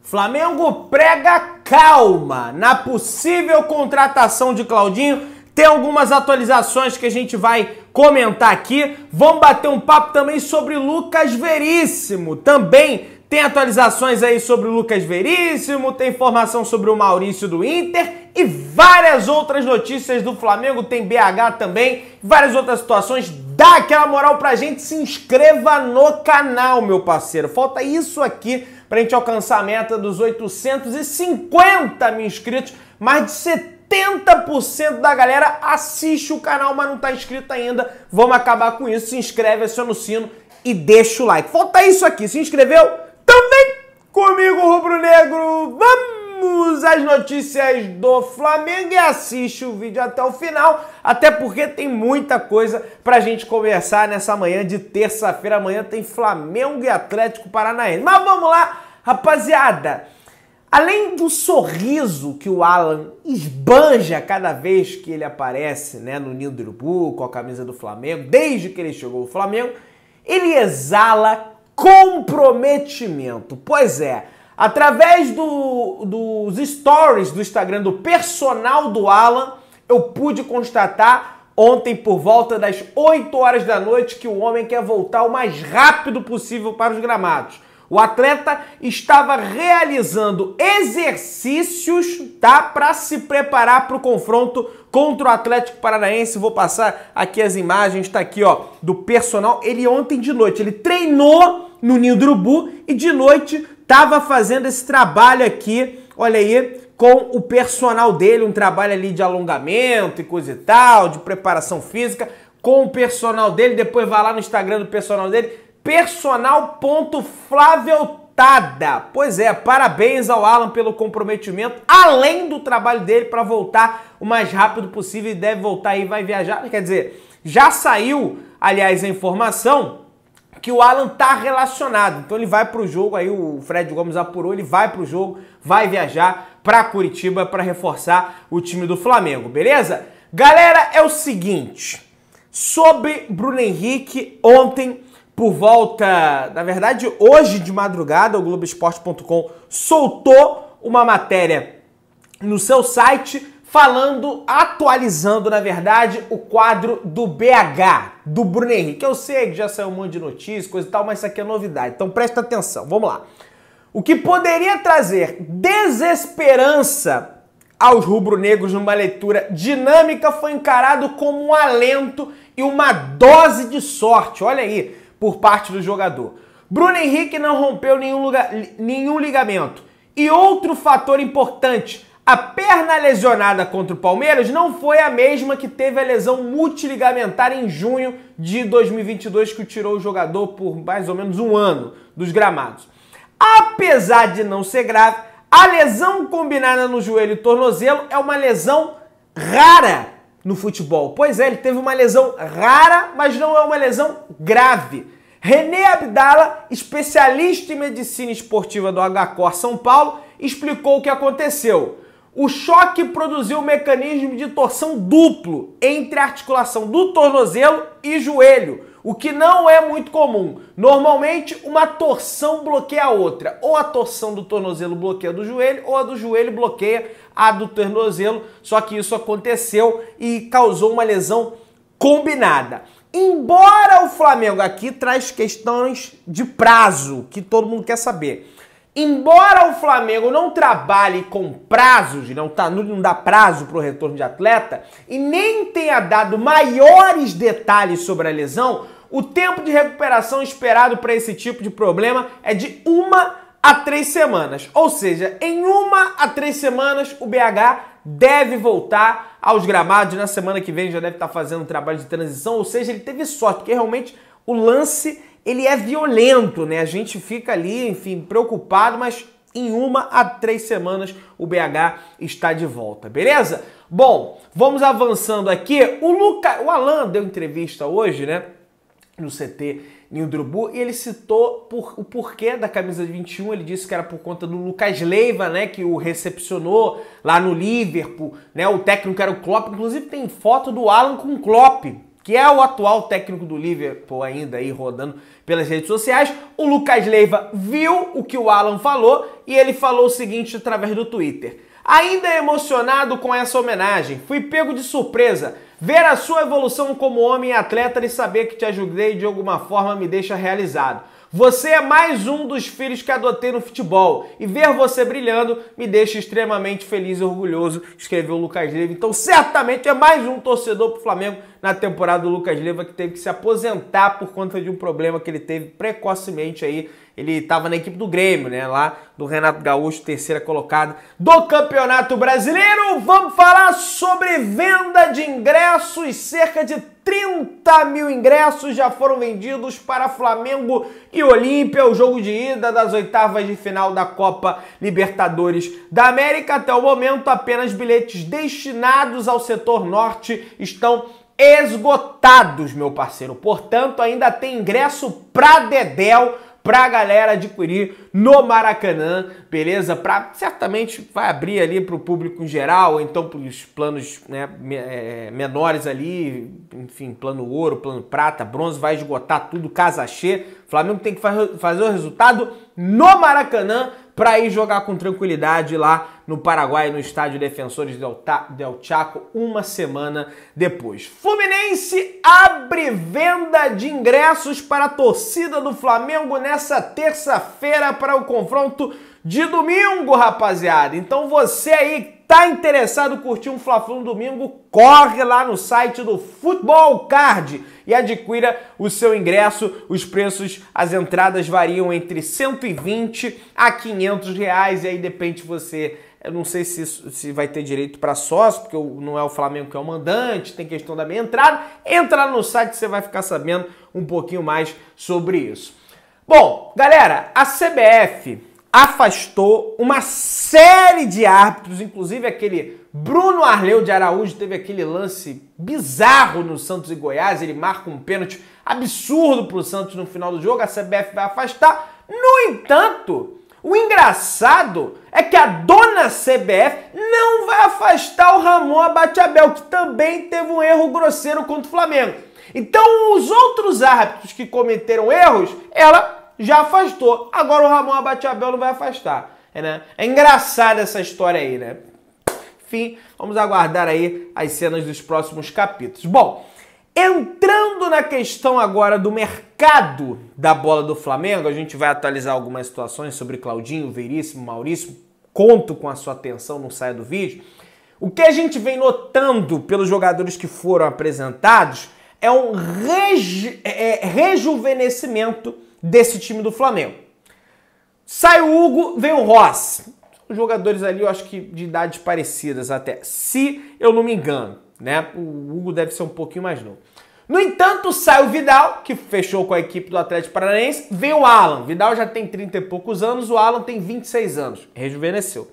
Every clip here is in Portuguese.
Flamengo prega calma na possível contratação de Claudinho. Tem algumas atualizações que a gente vai comentar aqui. Vamos bater um papo também sobre Lucas Veríssimo. Também tem atualizações aí sobre o Lucas Veríssimo, tem informação sobre o Maurício do Inter e várias outras notícias do Flamengo. Tem BH também, várias outras situações. Dá aquela moral pra gente, se inscreva no canal, meu parceiro. Falta isso aqui pra gente alcançar a meta dos 850 mil inscritos. Mais de 70% da galera assiste o canal, mas não tá inscrito ainda. Vamos acabar com isso. Se inscreve, aciona o sino e deixa o like. Falta isso aqui. Se inscreveu? Também comigo, rubro-negro. Vamos às notícias do Flamengo e assiste o vídeo até o final, até porque tem muita coisa pra gente conversar nessa manhã de terça-feira. Amanhã tem Flamengo e Atlético Paranaense. Mas vamos lá, rapaziada. Além do sorriso que o Alan esbanja cada vez que ele aparece, né, no Ninho do Urubu, com a camisa do Flamengo, desde que ele chegou ao Flamengo, ele exala comprometimento. Pois é, através dos stories do Instagram do personal do Alan, eu pude constatar ontem por volta das 8 horas da noite que o homem quer voltar o mais rápido possível para os gramados. O atleta estava realizando exercícios, tá, para se preparar para o confronto contra o Atlético Paranaense. Vou passar aqui as imagens, tá aqui, ó, do personal. Ele ontem de noite, ele treinou no Ninho do Urubu e de noite estava fazendo esse trabalho aqui, olha aí, com o personal dele, um trabalho ali de alongamento e coisa e tal, de preparação física, com o personal dele. Depois vai lá no Instagram do personal dele, personal.flaviotada. Pois é, parabéns ao Alan pelo comprometimento, além do trabalho dele para voltar o mais rápido possível, e deve voltar aí, vai viajar. Quer dizer, já saiu, aliás, a informação que o Alan tá relacionado, então ele vai pro jogo, aí o Fred Gomes apurou, ele vai pro jogo, vai viajar para Curitiba para reforçar o time do Flamengo, beleza? Galera, é o seguinte, sobre Bruno Henrique, ontem, por volta, na verdade, hoje de madrugada, o Globoesporte.com soltou uma matéria no seu site falando, atualizando, na verdade, o quadro do BH, do Bruno Henrique. Eu sei que já saiu um monte de notícias, coisa e tal, mas isso aqui é novidade, então presta atenção, vamos lá. O que poderia trazer desesperança aos rubro-negros numa leitura dinâmica foi encarado como um alento e uma dose de sorte, olha aí, por parte do jogador. Bruno Henrique não rompeu nenhum ligamento. E outro fator importante, a perna lesionada contra o Palmeiras não foi a mesma que teve a lesão multiligamentar em junho de 2022, que tirou o jogador por mais ou menos um ano dos gramados. Apesar de não ser grave, a lesão combinada no joelho e tornozelo é uma lesão rara no futebol. Pois é, ele teve uma lesão rara, mas não é uma lesão grave. René Abdala, especialista em medicina esportiva do HCOR São Paulo, explicou o que aconteceu. O choque produziu um mecanismo de torção duplo entre a articulação do tornozelo e joelho, o que não é muito comum. Normalmente, uma torção bloqueia a outra. Ou a torção do tornozelo bloqueia a do joelho, ou a do joelho bloqueia a do tornozelo. Só que isso aconteceu e causou uma lesão combinada. Embora o Flamengo aqui traz questões de prazo, que todo mundo quer saber. Embora o Flamengo não trabalhe com prazos, não dá prazo para o retorno de atleta, e nem tenha dado maiores detalhes sobre a lesão, o tempo de recuperação esperado para esse tipo de problema é de 1 a 3 semanas. Ou seja, em 1 a 3 semanas o BH deve voltar aos gramados. Na semana que vem já deve estar fazendo um trabalho de transição, ou seja, ele teve sorte, porque realmente o lance ele é violento, né? A gente fica ali, enfim, preocupado, mas em 1 a 3 semanas o BH está de volta, beleza? Bom, vamos avançando aqui. O Alan deu entrevista hoje, né, no CT Ninho do Urubu, e ele citou o porquê da camisa de 21, ele disse que era por conta do Lucas Leiva, né, que o recepcionou lá no Liverpool, né, o técnico era o Klopp, inclusive tem foto do Alan com o Klopp, que é o atual técnico do Liverpool ainda aí rodando pelas redes sociais, o Lucas Leiva viu o que o Alan falou e ele falou o seguinte através do Twitter. Ainda emocionado com essa homenagem, fui pego de surpresa. Ver a sua evolução como homem e atleta e saber que te ajudei de alguma forma me deixa realizado. Você é mais um dos filhos que adotei no futebol e ver você brilhando me deixa extremamente feliz e orgulhoso, escreveu o Lucas Leiva. Então certamente é mais um torcedor pro Flamengo na temporada do Lucas Leiva que teve que se aposentar por conta de um problema que ele teve precocemente aí. Ele estava na equipe do Grêmio, né? Lá do Renato Gaúcho, terceira colocada do Campeonato Brasileiro. Vamos falar sobre venda de ingressos. Cerca de 30 mil ingressos já foram vendidos para Flamengo e Olímpia, o jogo de ida das oitavas de final da Copa Libertadores da América. Até o momento, apenas bilhetes destinados ao setor norte estão esgotados, meu parceiro. Portanto, ainda tem ingresso pra dedéu pra galera adquirir no Maracanã, beleza? Certamente vai abrir ali pro público em geral, ou então pros planos, né, menores ali, enfim, plano ouro, plano prata, bronze, vai esgotar tudo, casa cheia. O Flamengo tem que fazer o resultado no Maracanã para ir jogar com tranquilidade lá no Paraguai, no estádio Defensores del Chaco, uma semana depois. Fluminense abre venda de ingressos para a torcida do Flamengo nessa terça-feira para o confronto de domingo, rapaziada. Então você aí tá interessado em curtir um Fla-Flu no domingo, corre lá no site do Futebol Card e adquira o seu ingresso. Os preços, as entradas variam entre 120 a 500 reais e aí depende de você. Eu não sei se vai ter direito para sócio, porque não é o Flamengo que é o mandante, tem questão da meia entrada. Entra no site, você vai ficar sabendo um pouquinho mais sobre isso. Bom, galera, a CBF afastou uma série de árbitros, inclusive aquele Bruno Arleu de Araújo teve aquele lance bizarro no Santos e Goiás, ele marca um pênalti absurdo pro Santos no final do jogo, a CBF vai afastar. No entanto, o engraçado é que a dona CBF não vai afastar o Ramon Abate-Abel, que também teve um erro grosseiro contra o Flamengo. Então, os outros árbitros que cometeram erros, ela já afastou. Agora o Ramon Abate-Abel não vai afastar. Né? É engraçada essa história aí, né? Enfim, vamos aguardar aí as cenas dos próximos capítulos. Bom, entrando na questão agora do mercado da bola do Flamengo, a gente vai atualizar algumas situações sobre Claudinho, Veríssimo, Maurício. Conto com a sua atenção, não saia do vídeo. O que a gente vem notando pelos jogadores que foram apresentados é um rejuvenescimento desse time do Flamengo. Sai o Hugo, vem o Rossi. Os jogadores ali, eu acho que de idades parecidas até, se eu não me engano, né? O Hugo deve ser um pouquinho mais novo. No entanto, sai o Vidal, que fechou com a equipe do Atlético Paranaense, vem o Alan. Vidal já tem 30 e poucos anos, o Alan tem 26 anos, rejuvenesceu.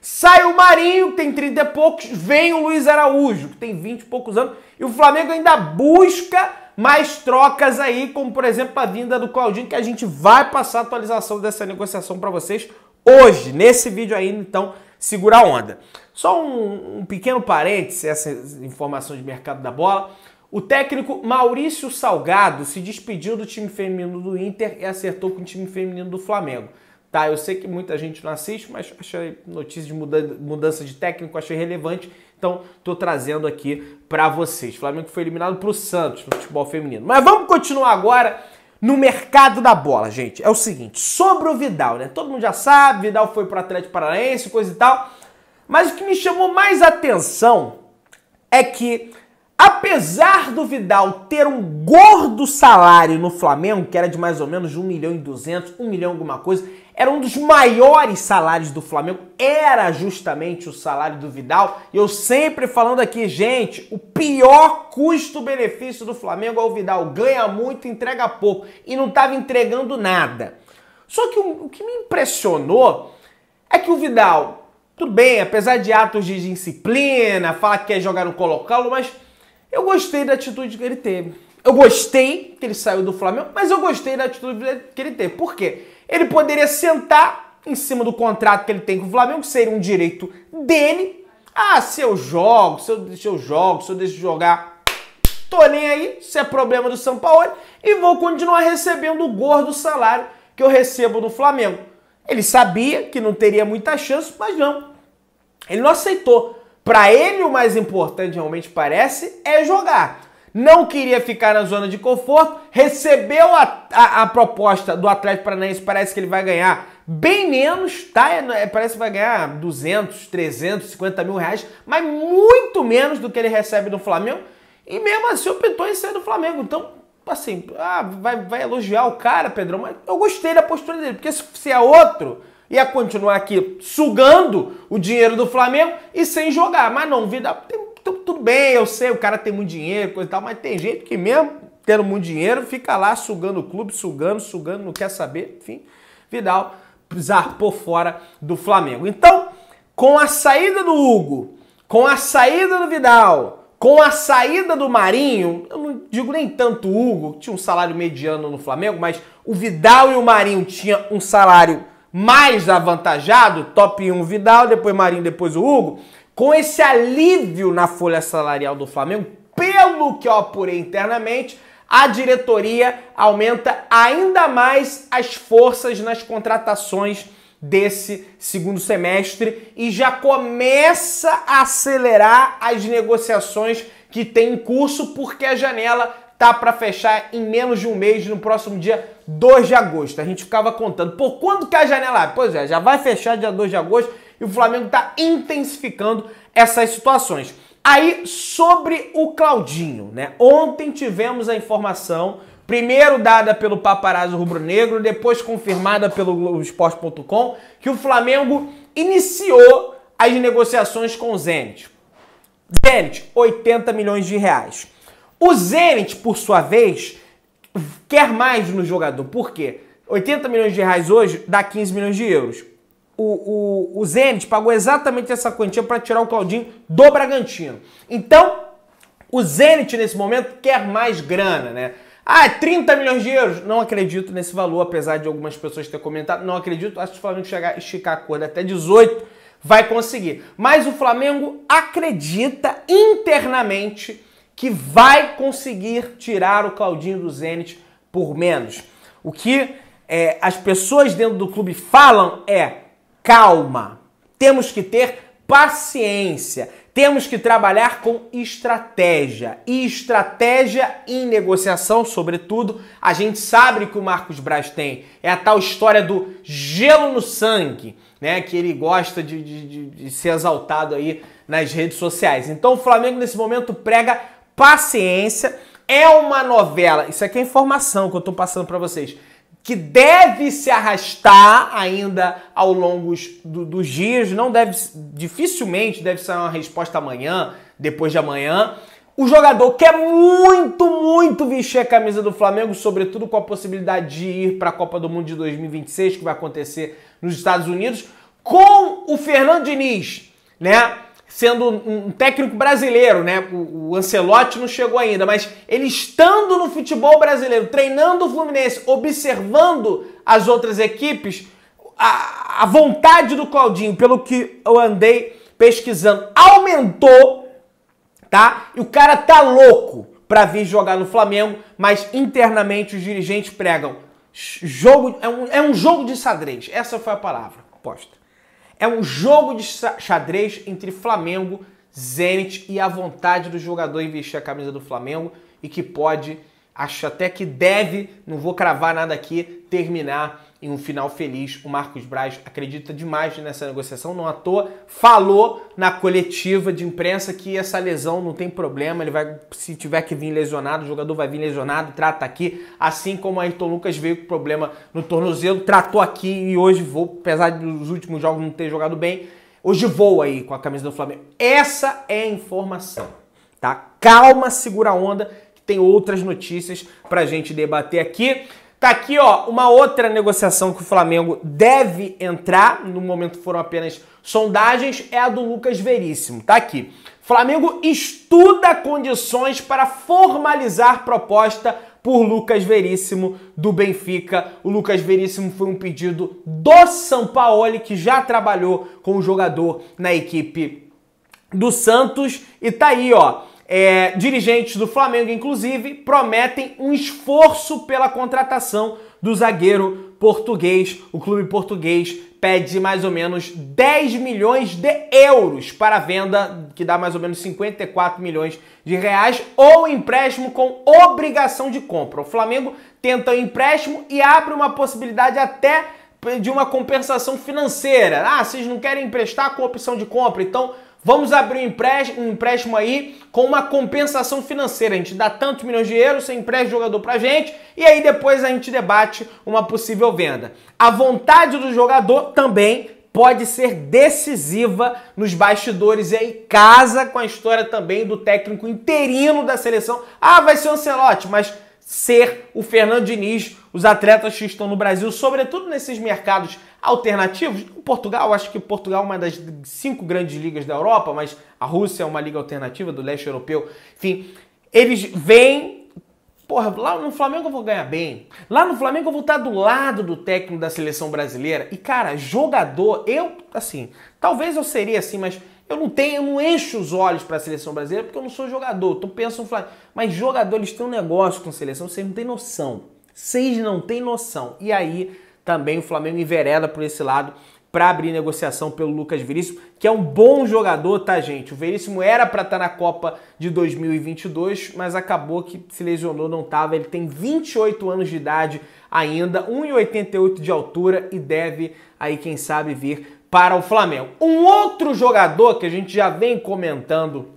Sai o Marinho, que tem 30 e poucos, vem o Luiz Araújo, que tem 20 e poucos anos, e o Flamengo ainda busca mais trocas aí, como por exemplo a vinda do Claudinho, que a gente vai passar a atualização dessa negociação para vocês hoje, nesse vídeo ainda, então segura a onda. Só um pequeno parêntese, essa informação de mercado da bola. O técnico Maurício Salgado se despediu do time feminino do Inter e acertou com o time feminino do Flamengo. Tá, eu sei que muita gente não assiste, mas achei notícia de mudança de técnico, achei relevante, então tô trazendo aqui para vocês. O Flamengo foi eliminado pro Santos no futebol feminino. Mas vamos continuar agora no mercado da bola, gente. É o seguinte, sobre o Vidal, né? Todo mundo já sabe, Vidal foi pro Atlético Paranaense, coisa e tal. Mas o que me chamou mais atenção é que, apesar do Vidal ter um gordo salário no Flamengo, que era de mais ou menos 1.200.000, 1 milhão alguma coisa, era um dos maiores salários do Flamengo, era justamente o salário do Vidal. E eu sempre falando aqui, gente, o pior custo-benefício do Flamengo é o Vidal. Ganha muito, entrega pouco. E não estava entregando nada. Só que o que me impressionou é que o Vidal, tudo bem, apesar de atos de disciplina, fala que quer jogar no Colo-Colo, mas eu gostei da atitude que ele teve. Eu gostei que ele saiu do Flamengo, mas eu gostei da atitude que ele teve. Por quê? Ele poderia sentar em cima do contrato que ele tem com o Flamengo, que seria um direito dele. Ah, se eu deixo de jogar, tô nem aí, isso é problema do Sampaoli, e vou continuar recebendo o gordo salário que eu recebo no Flamengo. Ele sabia que não teria muita chance, mas não. Ele não aceitou. Para ele, o mais importante, realmente parece, é jogar. Não queria ficar na zona de conforto, recebeu a proposta do Atlético Paranaense, parece que ele vai ganhar bem menos, tá? Parece que vai ganhar 200, 350 mil reais, mas muito menos do que ele recebe no Flamengo, e mesmo assim optou em sair do Flamengo. Então, assim, vai elogiar o cara, Pedrão, mas eu gostei da postura dele, porque se é outro, ia continuar aqui sugando o dinheiro do Flamengo e sem jogar, mas não, vida... Tudo bem, eu sei, o cara tem muito dinheiro, coisa e tal, mas tem gente que mesmo tendo muito dinheiro fica lá sugando o clube, sugando, não quer saber, enfim. Vidal zarpou fora do Flamengo. Então, com a saída do Hugo, com a saída do Vidal, com a saída do Marinho, eu não digo nem tanto o Hugo, que tinha um salário mediano no Flamengo, mas o Vidal e o Marinho tinham um salário mais avantajado, top 1 Vidal, depois Marinho, depois o Hugo. Com esse alívio na folha salarial do Flamengo, pelo que eu apurei internamente, a diretoria aumenta ainda mais as forças nas contratações desse segundo semestre e já começa a acelerar as negociações que tem em curso, porque a janela tá para fechar em menos de um mês, no próximo dia 2 de agosto. A gente ficava contando, por quando que a janela... Pois é, já vai fechar dia 2 de agosto, e o Flamengo está intensificando essas situações. Aí, sobre o Claudinho, né? Ontem tivemos a informação, primeiro dada pelo Paparazzo Rubro-Negro, depois confirmada pelo Globoesporte.com, que o Flamengo iniciou as negociações com o Zenit. Zenit, 80 milhões de reais. O Zenit, por sua vez, quer mais no jogador. Por quê? 80 milhões de reais hoje dá 15 milhões de euros. O Zenit pagou exatamente essa quantia para tirar o Claudinho do Bragantino. Então, o Zenit, nesse momento, quer mais grana, né? 30 milhões de euros? Não acredito nesse valor, apesar de algumas pessoas terem comentado. Não acredito. Acho que o Flamengo esticar a corda até 18, vai conseguir. Mas o Flamengo acredita internamente que vai conseguir tirar o Claudinho do Zenit por menos. O que as pessoas dentro do clube falam é: calma, temos que ter paciência, temos que trabalhar com estratégia. E estratégia em negociação, sobretudo, a gente sabe que o Marcos Braz tem. É a tal história do gelo no sangue, né? Que ele gosta de ser exaltado aí nas redes sociais. Então o Flamengo nesse momento prega paciência. É uma novela, isso aqui é informação que eu tô passando para vocês, que deve se arrastar ainda ao longo dos dias, dificilmente deve sair uma resposta amanhã, depois de amanhã. O jogador quer muito vestir a camisa do Flamengo, sobretudo com a possibilidade de ir para a Copa do Mundo de 2026, que vai acontecer nos Estados Unidos, com o Fernando Diniz, né? Sendo um técnico brasileiro, né? O Ancelotti não chegou ainda, mas ele estando no futebol brasileiro, treinando o Fluminense, observando as outras equipes, a vontade do Claudinho, pelo que eu andei pesquisando, aumentou, tá? E o cara tá louco pra vir jogar no Flamengo, mas internamente os dirigentes pregam é um jogo de xadrez. Essa foi a palavra posta. É um jogo de xadrez entre Flamengo, Zenit e a vontade do jogador em vestir a camisa do Flamengo e que pode, acho até que deve, não vou cravar nada aqui, terminar em um final feliz. O Marcos Braz acredita demais nessa negociação, não à toa, falou na coletiva de imprensa que essa lesão não tem problema, ele vai, se tiver que vir lesionado, o jogador vai vir lesionado, trata aqui, assim como a Ayrton Lucas veio com problema no tornozelo, tratou aqui e hoje voa, apesar dos últimos jogos não ter jogado bem, hoje voa aí com a camisa do Flamengo. Essa é a informação, tá? Calma, segura a onda, que tem outras notícias pra gente debater aqui. Tá aqui, ó, uma outra negociação que o Flamengo deve entrar, no momento foram apenas sondagens, é a do Lucas Veríssimo, tá aqui. Flamengo estuda condições para formalizar proposta por Lucas Veríssimo do Benfica. O Lucas Veríssimo foi um pedido do Sampaoli, que já trabalhou com o jogador na equipe do Santos, e tá aí, ó. Dirigentes do Flamengo, inclusive, prometem um esforço pela contratação do zagueiro português. O clube português pede mais ou menos 10 milhões de euros para a venda, que dá mais ou menos 54 milhões de reais, ou empréstimo com obrigação de compra. O Flamengo tenta o empréstimo e abre uma possibilidade até de uma compensação financeira. Ah, vocês não querem emprestar com opção de compra, então vamos abrir um empréstimo aí com uma compensação financeira. A gente dá tantos milhões de euros, você empresta o jogador pra gente e aí depois a gente debate uma possível venda. A vontade do jogador também pode ser decisiva nos bastidores e aí casa com a história também do técnico interino da seleção. Ah, vai ser o Ancelotti, mas ser o Fernando Diniz, os atletas que estão no Brasil, sobretudo nesses mercados alternativos. Portugal, acho que Portugal é uma das 5 grandes ligas da Europa, mas a Rússia é uma liga alternativa do leste europeu. Enfim, eles vêm... Porra, lá no Flamengo eu vou ganhar bem. Lá no Flamengo eu vou estar do lado do técnico da seleção brasileira. E, cara, jogador, talvez eu seria assim, mas eu não encho os olhos para a seleção brasileira porque eu não sou jogador. Tu pensa no Flamengo. Mas jogadores têm um negócio com seleção, vocês não têm noção. Vocês não têm noção. E aí também o Flamengo envereda por esse lado para abrir negociação pelo Lucas Veríssimo, que é um bom jogador, tá, gente? O Veríssimo era para estar na Copa de 2022, mas acabou que se lesionou, não tava. Ele tem 28 anos de idade ainda, 1,88 de altura e deve aí, quem sabe, vir para o Flamengo. Um outro jogador que a gente já vem comentando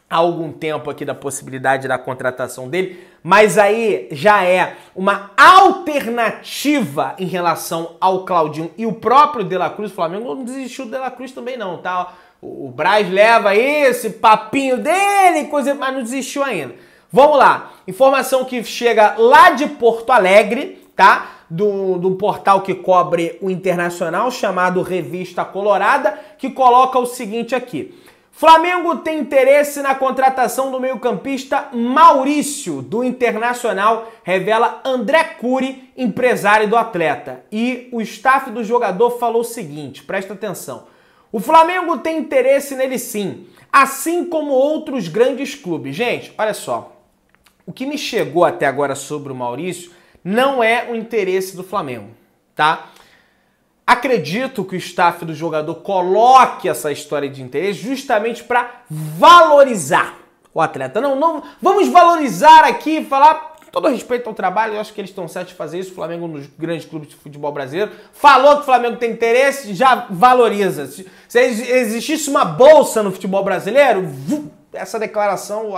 há algum tempo aqui da possibilidade da contratação dele, mas aí já é uma alternativa em relação ao Claudinho e o próprio De La Cruz. O Flamengo não desistiu do De La Cruz também não, tá? O Braz leva esse papinho dele, coisa, mas não desistiu ainda. Vamos lá, informação que chega lá de Porto Alegre, tá? Do portal que cobre o Internacional, chamado Revista Colorada, que coloca o seguinte aqui: Flamengo tem interesse na contratação do meio-campista Maurício, do Internacional, revela André Curi, empresário do atleta. E o staff do jogador falou o seguinte, presta atenção: o Flamengo tem interesse nele sim, assim como outros grandes clubes. Gente, olha só, o que me chegou até agora sobre o Maurício não é o interesse do Flamengo, tá? Acredito que o staff do jogador coloque essa história de interesse justamente para valorizar o atleta. Não, vamos valorizar aqui e falar, com todo respeito ao trabalho, eu acho que eles estão certos de fazer isso. O Flamengo é um dos grandes clubes de futebol brasileiro. Falou que o Flamengo tem interesse, já valoriza. Se existisse uma bolsa no futebol brasileiro, essa declaração,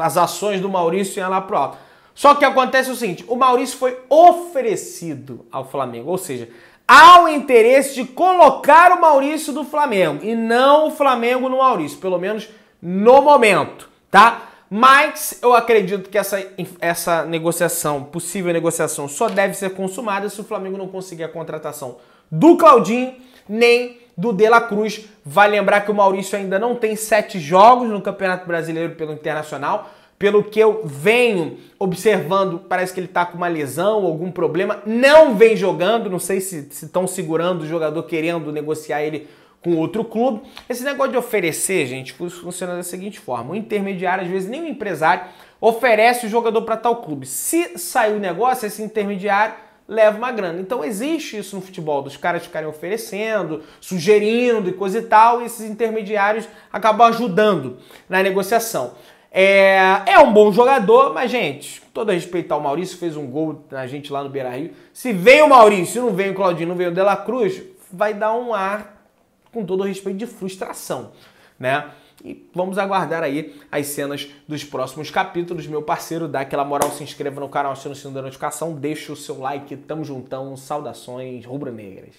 as ações do Maurício iam lá pro alto. Só que acontece o seguinte, o Maurício foi oferecido ao Flamengo, ou seja, há o interesse de colocar o Maurício do Flamengo e não o Flamengo no Maurício, pelo menos no momento, tá? Mas eu acredito que essa negociação, possível negociação, só deve ser consumada se o Flamengo não conseguir a contratação do Claudinho nem do De La Cruz. Vale lembrar que o Maurício ainda não tem 7 jogos no Campeonato Brasileiro pelo Internacional. Pelo que eu venho observando, parece que ele tá com uma lesão, algum problema, não vem jogando, não sei se estão segurando o jogador querendo negociar ele com outro clube. Esse negócio de oferecer, gente, funciona da seguinte forma: o intermediário, às vezes nem o empresário, oferece o jogador para tal clube. Se sair o negócio, esse intermediário leva uma grana. Então existe isso no futebol, dos caras ficarem oferecendo, sugerindo e coisa e tal, e esses intermediários acabam ajudando na negociação. É um bom jogador, mas, gente, com todo respeito ao Maurício, fez um gol na gente lá no Beira-Rio. Se vem o Maurício, não vem o Claudinho, não vem o De La Cruz, vai dar um ar, com todo respeito, de frustração, né? E vamos aguardar aí as cenas dos próximos capítulos. Meu parceiro, dá aquela moral, se inscreva no canal, aciona o sininho da notificação, deixa o seu like, tamo juntão, saudações rubro-negras.